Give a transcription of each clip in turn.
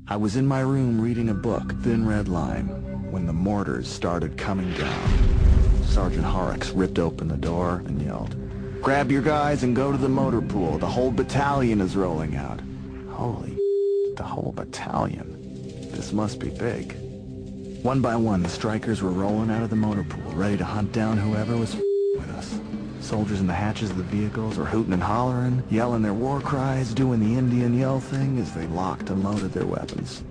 I was in my room reading a book, Thin Red Line, when the mortars started coming down. Sergeant Horrocks ripped open the door and yelled, "Grab your guys and go to the motor pool. The whole battalion is rolling out." Holy the whole battalion. This must be big. One by one, the strikers were rolling out of the motor pool, ready to hunt down whoever was with us. Soldiers in the hatches of the vehicles were hooting and hollering, yelling their war cries, doing the Indian yell thing as they locked and loaded their weapons.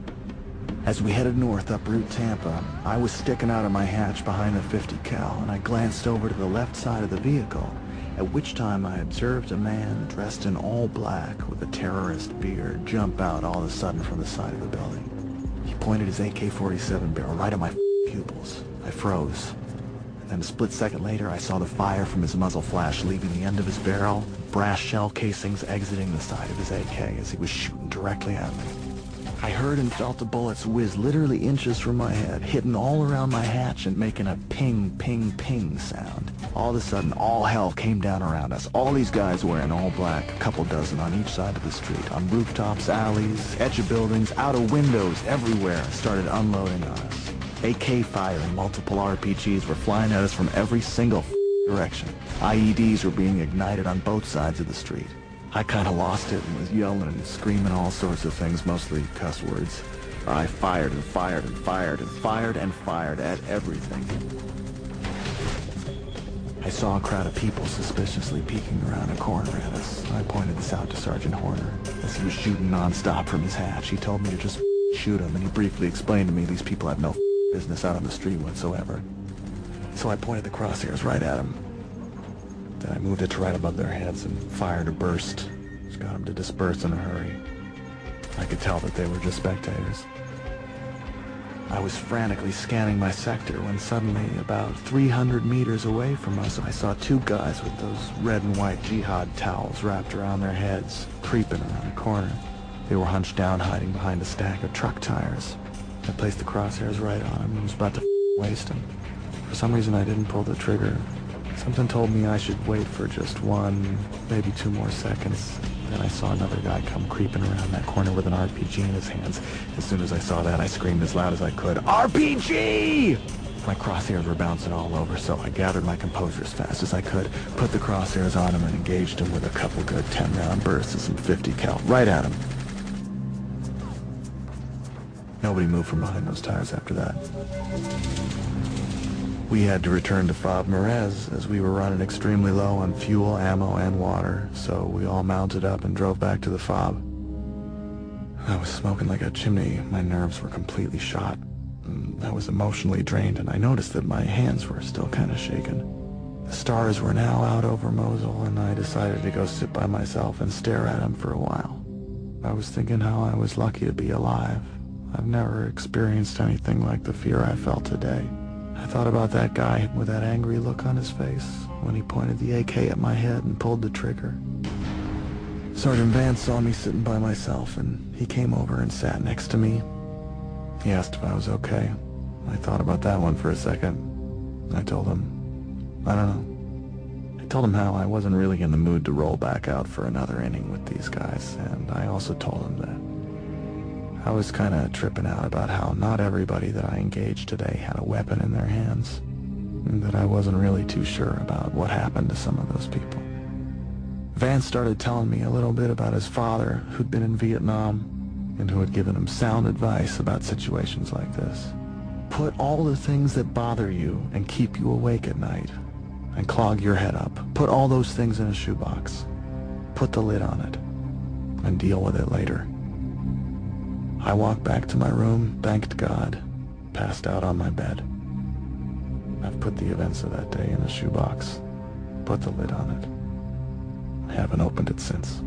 As we headed north up Route Tampa, I was sticking out of my hatch behind the 50 cal, and I glanced over to the left side of the vehicle, at which time I observed a man dressed in all black with a terrorist beard jump out all of a sudden from the side of the building. He pointed his AK-47 barrel right at my pupils. I froze. And then a split second later, I saw the fire from his muzzle flash leaving the end of his barrel, brass shell casings exiting the side of his AK as he was shooting directly at me. I heard and felt the bullets whiz literally inches from my head, hitting all around my hatch and making a ping, ping, ping sound. All of a sudden, all hell came down around us. All these guys wearing all black, a couple dozen on each side of the street, on rooftops, alleys, edge of buildings, out of windows, everywhere, started unloading on us. AK fire and multiple RPGs were flying at us from every single direction. IEDs were being ignited on both sides of the street. I kind of lost it and was yelling and screaming all sorts of things, mostly cuss words. I fired and fired and fired and fired and fired at everything. I saw a crowd of people suspiciously peeking around a corner at us. I pointed this out to Sergeant Horner. As he was shooting non-stop from his hatch, he told me to just shoot him, and he briefly explained to me these people have no business out on the street whatsoever. So I pointed the crosshairs right at them. Then I moved it to right above their heads and fired a burst. Just got them to disperse in a hurry. I could tell that they were just spectators. I was frantically scanning my sector when suddenly, about 300 meters away from us, I saw two guys with those red and white jihad towels wrapped around their heads, creeping around a corner. They were hunched down, hiding behind a stack of truck tires. I placed the crosshairs right on him and was about to waste him. For some reason I didn't pull the trigger. Something told me I should wait for just 1, maybe 2 more seconds. Then I saw another guy come creeping around that corner with an RPG in his hands. As soon as I saw that, I screamed as loud as I could, "RPG!" My crosshairs were bouncing all over, so I gathered my composure as fast as I could, put the crosshairs on him, and engaged him with a couple good 10-round bursts of some 50 cal right at him. Nobody moved from behind those tires after that. We had to return to Fob Merez as we were running extremely low on fuel, ammo, and water, so we all mounted up and drove back to the Fob. I was smoking like a chimney. My nerves were completely shot. I was emotionally drained, and I noticed that my hands were still kind of shaking. The stars were now out over Mosul, and I decided to go sit by myself and stare at them for a while. I was thinking how I was lucky to be alive. I've never experienced anything like the fear I felt today. I thought about that guy with that angry look on his face when he pointed the AK at my head and pulled the trigger. Sergeant Vance saw me sitting by myself, and he came over and sat next to me. He asked if I was okay. I thought about that one for a second. I told him, I don't know. I told him how I wasn't really in the mood to roll back out for another inning with these guys, and I also told him that I was kind of tripping out about how not everybody that I engaged today had a weapon in their hands, and that I wasn't really too sure about what happened to some of those people. Vance started telling me a little bit about his father, who'd been in Vietnam, and who had given him sound advice about situations like this. Put all the things that bother you and keep you awake at night, and clog your head up. Put all those things in a shoebox. Put the lid on it, and deal with it later. I walked back to my room, thanked God, passed out on my bed. I've put the events of that day in a shoebox, put the lid on it. I haven't opened it since.